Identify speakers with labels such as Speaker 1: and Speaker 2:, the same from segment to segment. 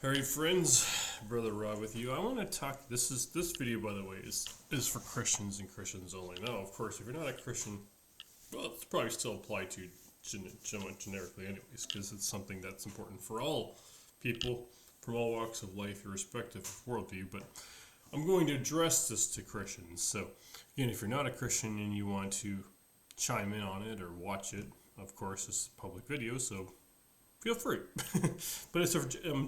Speaker 1: Alright friends, Brother Rob with you. I want to talk, this video by the way is for Christians and Christians only. Now of course if you're not a Christian, well it's probably still applied to generically anyways, because it's something that's important for all people from all walks of life irrespective of worldview, but I'm going to address this to Christians. So again, if you're not a Christian and you want to chime in on it or watch it, of course this is a public video, so feel free. But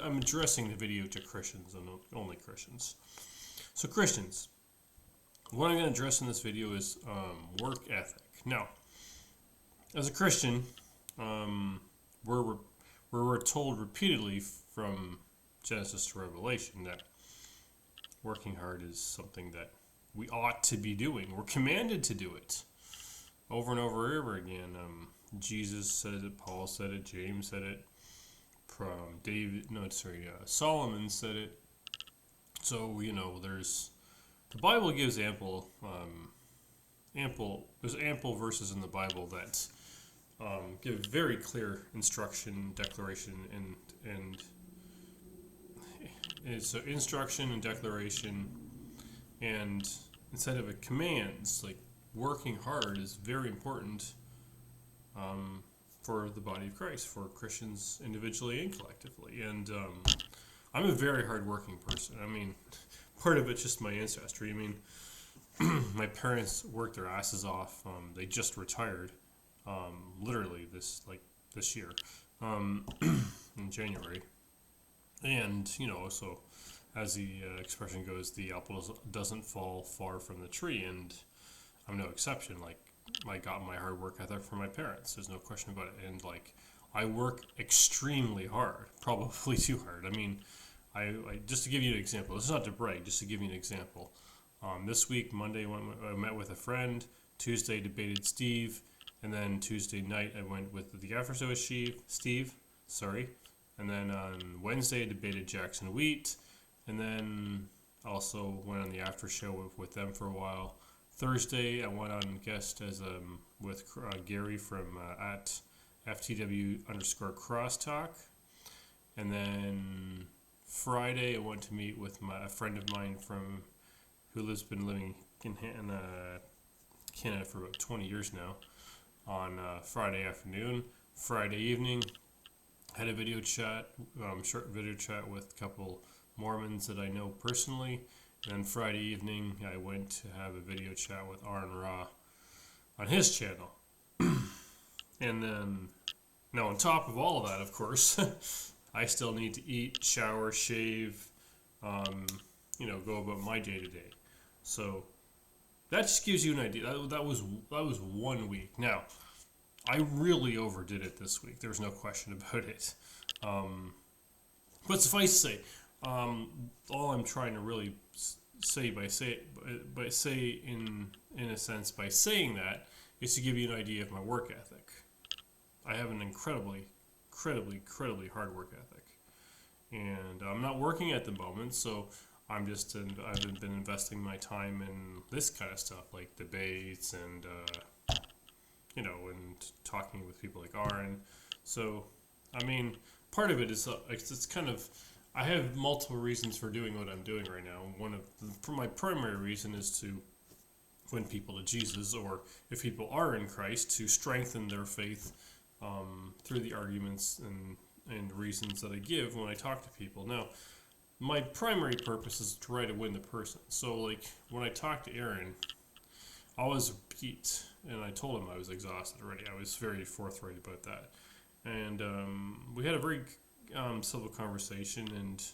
Speaker 1: I'm addressing the video to Christians and only Christians. So Christians, what I'm going to address in this video is work ethic. Now, as a Christian, we're told repeatedly from Genesis to Revelation that working hard is something that we ought to be doing. We're commanded to do it over and over and over again. Jesus said it, Paul said it, James said it, Solomon said it. So, there's, the Bible gives there's ample verses in the Bible that give very clear instruction, declaration, and so instruction and declaration, and instead of it commands, like working hard is very important for the body of Christ, for Christians individually and collectively. And I'm a very hard-working person. I mean, part of it's just my ancestry. I mean, my parents worked their asses off. They just retired, literally this year, in January. And so as the expression goes, the apple doesn't fall far from the tree, and I'm no exception. Like, I got my hard work ethic from my parents. There's no question about it. And I work extremely hard, probably too hard. I mean, I just to give you an example. This is not to brag. Just to give you an example. This week, Monday, I met with a friend. Tuesday, debated Steve, and then Tuesday night, I went with the after show with Steve. Sorry. And then on Wednesday, I debated Jackson Wheat, and then also went on the after show with them for a while. Thursday, I went on guest as with Gary from at FTW_crosstalk, and then Friday I went to meet with a friend of mine who's been living in Canada for about 20 years now. On Friday afternoon, Friday evening, had a video chat, short video chat with a couple Mormons that I know personally. And then Friday evening, I went to have a video chat with Aaron Ra on his channel. And then, now on top of all of that, of course, I still need to eat, shower, shave, go about my day to day. So that just gives you an idea. That was 1 week. Now, I really overdid it this week. There's no question about it. But suffice to say, all I'm trying to really say by saying that is to give you an idea of my work ethic. I have an incredibly hard work ethic, and I'm not working at the moment, so I've been investing my time in this kind of stuff like debates and and talking with people like Aaron. So I mean, part of it is it's kind of, I have multiple reasons for doing what I'm doing right now. My primary reason is to win people to Jesus, or if people are in Christ, to strengthen their faith through the arguments and reasons that I give when I talk to people. Now, my primary purpose is to try to win the person. So, when I talked to Aaron, I was beat, and I told him I was exhausted already. I was very forthright about that. And we had a very civil conversation, and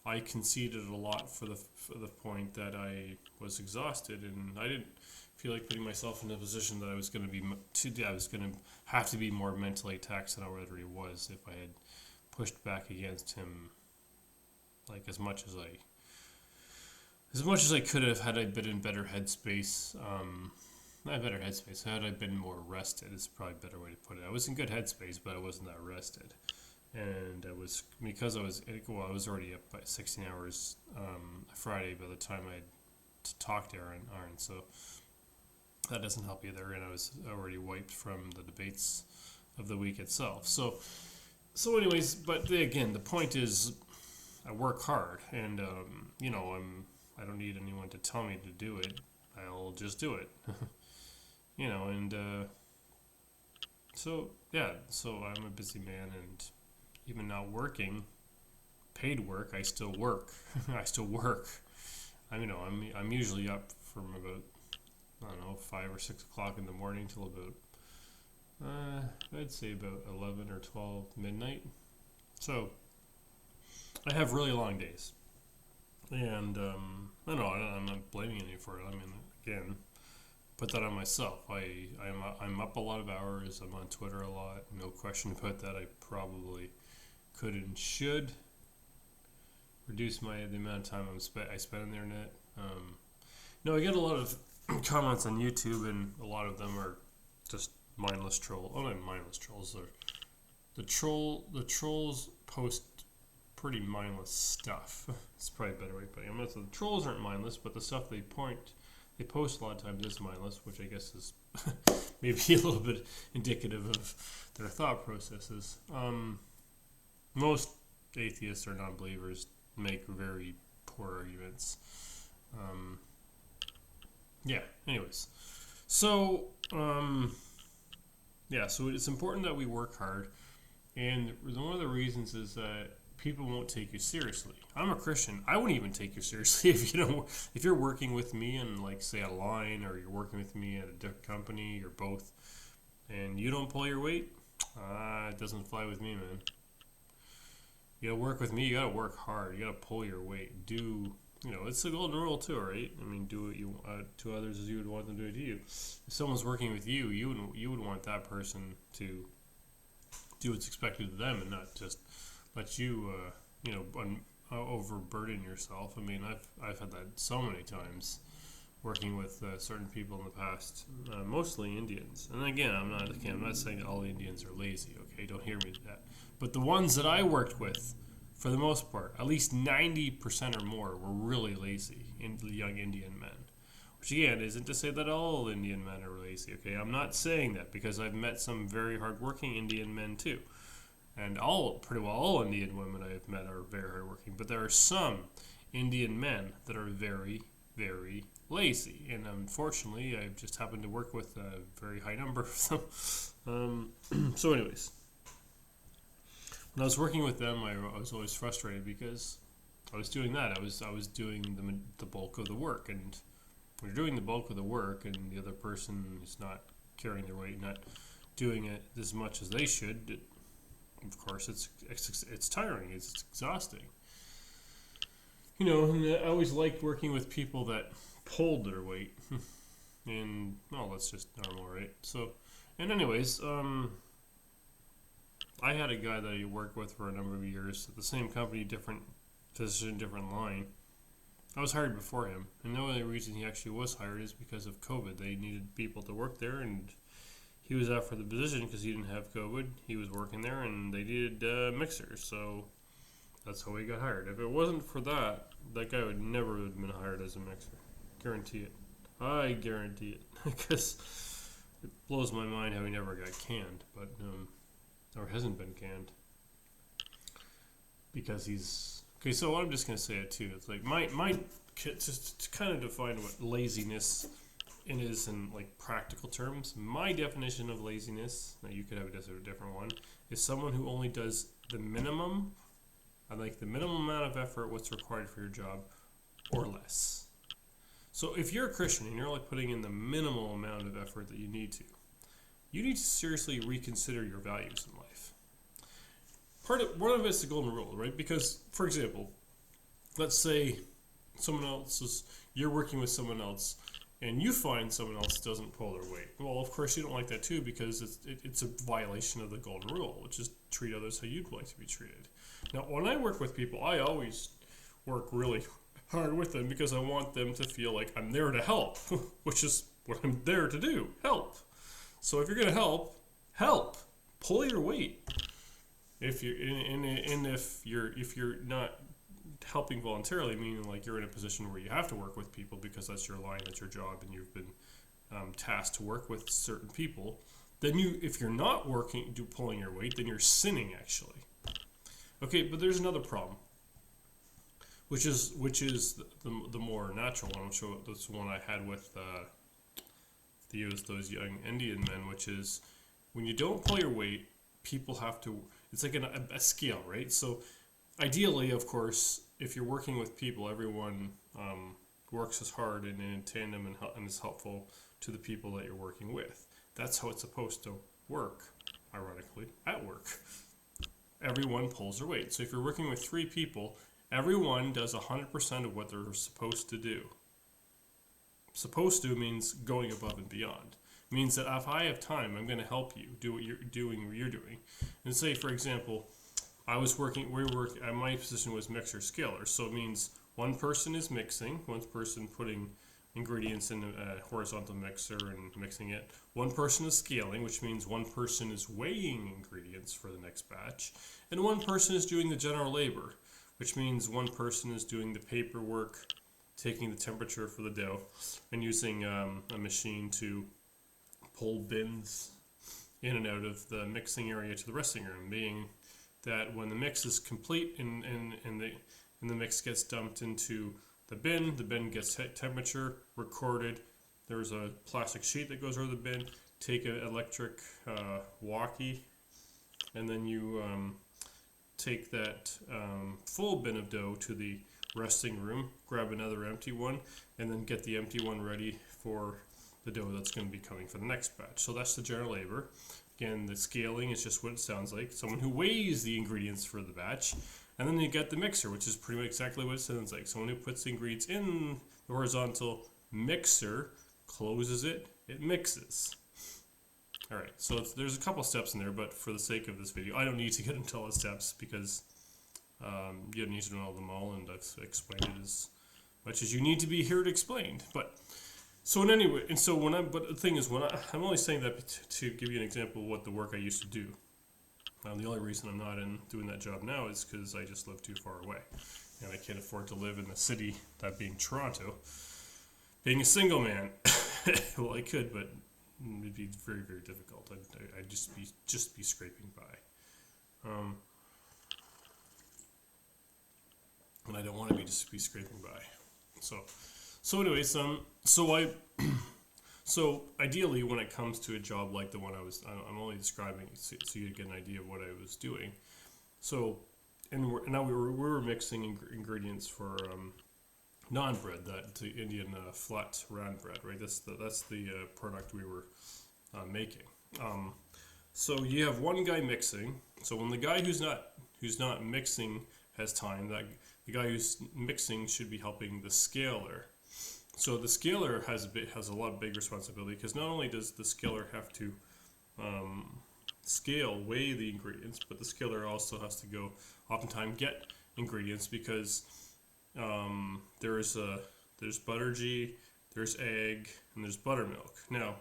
Speaker 1: I conceded a lot for the point that I was exhausted, and I didn't feel like putting myself in a position that I was going to have to be more mentally taxed than I already was if I had pushed back against him as much as I could have, had I been in better headspace. Not better headspace. Had I been more rested is probably a better way to put it. I was in good headspace, but I wasn't that rested. And I was already up by 16 hours Friday by the time I had to talk to Aaron. So that doesn't help either. And I was already wiped from the debates of the week itself. So anyways, but again, the point is, I work hard, and I don't need anyone to tell me to do it. I'll just do it. And so yeah, so I'm a busy man, and even not working, paid work, I still work. I still work. I'm usually up from about, I don't know, 5 or 6 o'clock in the morning till about I'd say about 11 or 12 midnight. So I have really long days, and I know I'm not blaming any for it. I mean, again, put that on myself. I'm up a lot of hours. I'm on Twitter a lot. No question about that. I probably could and should reduce the amount of time I spend on the internet. No, I get a lot of comments on YouTube, and a lot of them are just mindless troll. Oh, not mindless trolls. The trolls post pretty mindless stuff. It's probably a better way of putting it. The trolls aren't mindless, but the stuff they post a lot of times is mindless, which I guess is maybe a little bit indicative of their thought processes. Most atheists or non-believers make very poor arguments. Anyways. So, so it's important that we work hard. And one of the reasons is that people won't take you seriously. I'm a Christian. I wouldn't even take you seriously if you're working with me and, like, say, at a line, or you're working with me at a different company or both, and you don't pull your weight. It doesn't fly with me, man. You gotta work with me. You gotta work hard. You gotta pull your weight. It's the golden rule too, right? I mean, do what you to others as you would want them to do to you. If someone's working with you, you would want that person to do what's expected of them, and not just let you, overburden yourself. I mean, I've had that so many times working with certain people in the past, mostly Indians. And again, I'm not saying that all Indians are lazy. Okay, don't hear me to that. But the ones that I worked with, for the most part, at least 90% or more, were really lazy, young Indian men. Which again isn't to say that all Indian men are lazy. Okay, I'm not saying that, because I've met some very hardworking Indian men too. And pretty well all Indian women I've met are very hardworking. But there are some Indian men that are very, very lazy. And unfortunately, I've just happened to work with a very high number of them. So anyways, when I was working with them, I was always frustrated, because I was doing that. I was doing the bulk of the work. And when you're doing the bulk of the work and the other person is not carrying their weight, not doing it as much as they should, of course, it's tiring. It's exhausting. And I always liked working with people that pulled their weight. And, well, that's just normal, right? So, and anyways, I had a guy that I worked with for a number of years at the same company, different position, different line. I was hired before him, and the only reason he actually was hired is because of COVID. They needed people to work there, and he was out for the position because he didn't have COVID. He was working there, and they needed mixers, so that's how he got hired. If it wasn't for that, that guy would never have been hired as a mixer. Guarantee it. I guarantee it, because it blows my mind how he never got canned, but or hasn't been canned, because he's okay. So I'm just gonna say it too. It's like my just to kind of define what laziness is in, like, practical terms. My definition of laziness, now you could have a different one, is someone who only does the minimum, the minimum amount of effort what's required for your job, or less. So if you're a Christian and you're, like, putting in the minimal amount of effort that you need to seriously reconsider your values in life. One of it's the golden rule, right? Because, for example, let's say you're working with someone else, and you find someone else doesn't pull their weight. Well, of course, you don't like that too, because it's a violation of the golden rule, which is treat others how you'd like to be treated. Now, when I work with people, I always work really hard with them, because I want them to feel like I'm there to help, which is what I'm there to do, help. So if you're going to help, pull your weight. If you're not helping voluntarily, meaning like you're in a position where you have to work with people because that's your line, that's your job, and you've been tasked to work with certain people, then if you're not pulling your weight, then you're sinning, actually. Okay, but there's another problem. which is the more natural one, which that's the one I had with those young Indian men, which is when you don't pull your weight, people have to. It's like a scale, right? So ideally, of course, if you're working with people, everyone works as hard and in tandem and is helpful to the people that you're working with. That's how it's supposed to work, ironically, at work. Everyone pulls their weight. So if you're working with 3 people, everyone does 100% of what they're supposed to do. Supposed to means going above and beyond. It means that if I have time, I'm going to help you do what you're doing. And say, for example, my position was mixer scaler. So it means one person is mixing, one person putting ingredients in a horizontal mixer and mixing it. One person is scaling, which means one person is weighing ingredients for the next batch. And one person is doing the general labor, which means one person is doing the paperwork, taking the temperature for the dough, and using a machine to pull bins in and out of the mixing area to the resting room, being that when the mix is complete and the mix gets dumped into the bin gets temperature, recorded. There's a plastic sheet that goes over the bin. Take an electric walkie, and then you take that full bin of dough to the resting room, grab another empty one, and then get the empty one ready for the dough that's going to be coming for the next batch. So that's the general labor. Again, the scaling is just what it sounds like. Someone who weighs the ingredients for the batch. And then you get the mixer, which is pretty much exactly what it sounds like. Someone who puts the ingredients in the horizontal mixer, closes it, it mixes. Alright, so there's a couple steps in there, but for the sake of this video, I don't need to get into all the steps because you don't need to know them all, and I've explained it as much as you need to be here to explain. But so but the thing is, I'm only saying that to give you an example of what the work I used to do. The only reason I'm not doing that job now is because I just live too far away, and I can't afford to live in the city, that being Toronto. Being a single man, well, I could, but it'd be very, very difficult. I'd just be scraping by, and I don't want to be scraping by. So anyways, So ideally, when it comes to a job like the one I'm only describing so you get an idea of what I was doing. So, now we were mixing ingredients for naan bread, the Indian flat round bread, right? That's the product we were making. So you have one guy mixing. So when the guy who's not mixing has time, that the guy who's mixing should be helping the scaler. So the scaler has a lot of big responsibility, because not only does the scaler have to weigh the ingredients, but the scaler also has to go oftentimes get ingredients, because there's butter ghee, there's egg, and there's buttermilk. Now,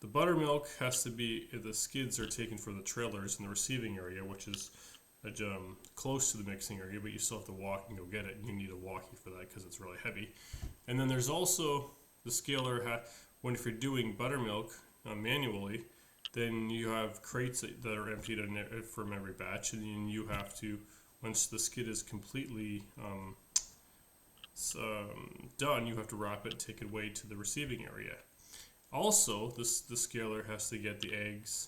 Speaker 1: the buttermilk has to be, the skids are taken for the trailers in the receiving area, which is close to the mixing area, but you still have to walk and go get it. You need a walkie for that because it's really heavy. And then there's also the scaler. If you're doing buttermilk manually, then you have crates that are emptied from every batch, and then you have to, once the skid is completely done, you have to wrap it and take it away to the receiving area. Also, the scaler has to get the eggs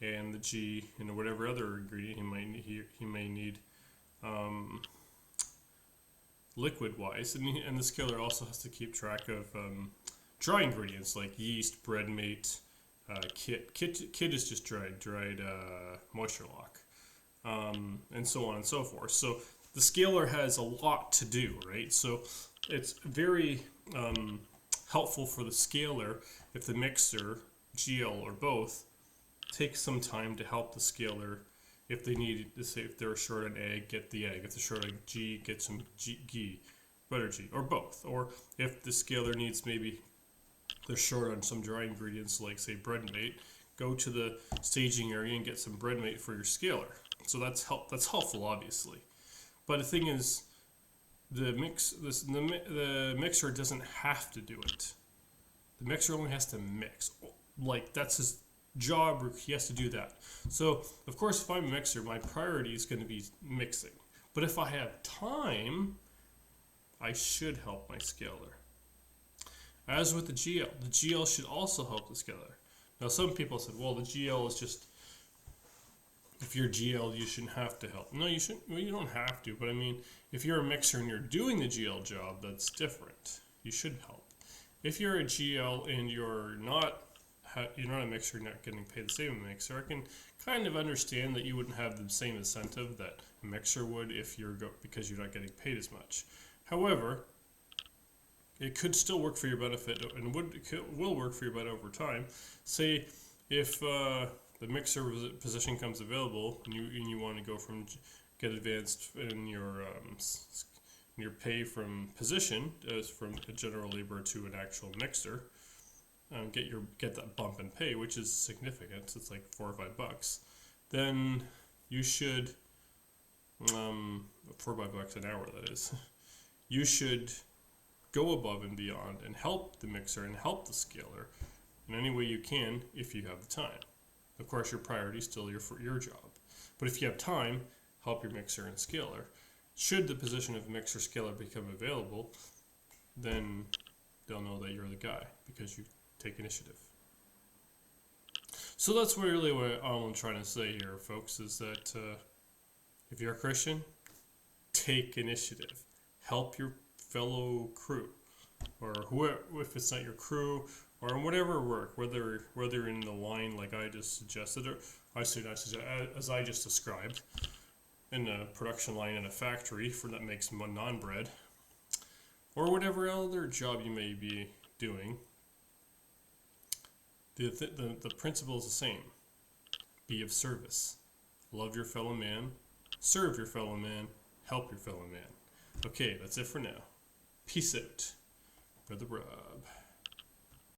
Speaker 1: and the ghee and whatever other ingredient he may need liquid-wise, and the scaler also has to keep track of dry ingredients like yeast, bread mate, kit is just dried moisture lock, and so on and so forth. So the scaler has a lot to do, right? So it's very helpful for the scaler if the mixer, GL or both, take some time to help the scaler. If they need to say, if they're short on egg, get the egg. If they're short on ghee, get some ghee, butter ghee, or both. Or if the scaler needs, maybe they're short on some dry ingredients like, say, bread mate, go to the staging area and get some bread mate for your scaler. So that's helpful, obviously. But the thing is, the mixer doesn't have to do it. The mixer only has to mix. Like, that's his job, he has to do that. So, of course, if I'm a mixer, my priority is going to be mixing. But if I have time, I should help my scaler. As with the GL should also help the scaler. Now, some people said, well, the GL is just, if you're GL, you shouldn't have to help. No, you shouldn't. Well, you don't have to. But I mean, if you're a mixer and you're doing the GL job, that's different. You should help. If you're a GL and you're not a mixer, you're not getting paid the same as a mixer, I can kind of understand that you wouldn't have the same incentive that a mixer would if because you're not getting paid as much. However, it could still work for your benefit, and will work for your benefit over time. Say if the mixer position comes available, and you want to go get advanced in your pay from position as from a general laborer to an actual mixer, get that bump in pay, which is significant. It's like $4 or $5. Then you should $4 or $5 an hour. That is, you should go above and beyond and help the mixer and help the scaler in any way you can if you have the time. Of course, your priority is still your job. But if you have time, help your mixer and scaler. Should the position of mixer scaler become available, then they'll know that you're the guy because you take initiative. So that's really what I'm trying to say here, folks, is that if you're a Christian, take initiative. Help your fellow crew, or whoever, if it's not your crew, or in whatever work, whether in the line like I just suggested, or as I just described, in a production line in a factory that makes naan bread, or whatever other job you may be doing, the principle is the same. Be of service. Love your fellow man. Serve your fellow man. Help your fellow man. Okay, that's it for now. Peace out. Brother Rob.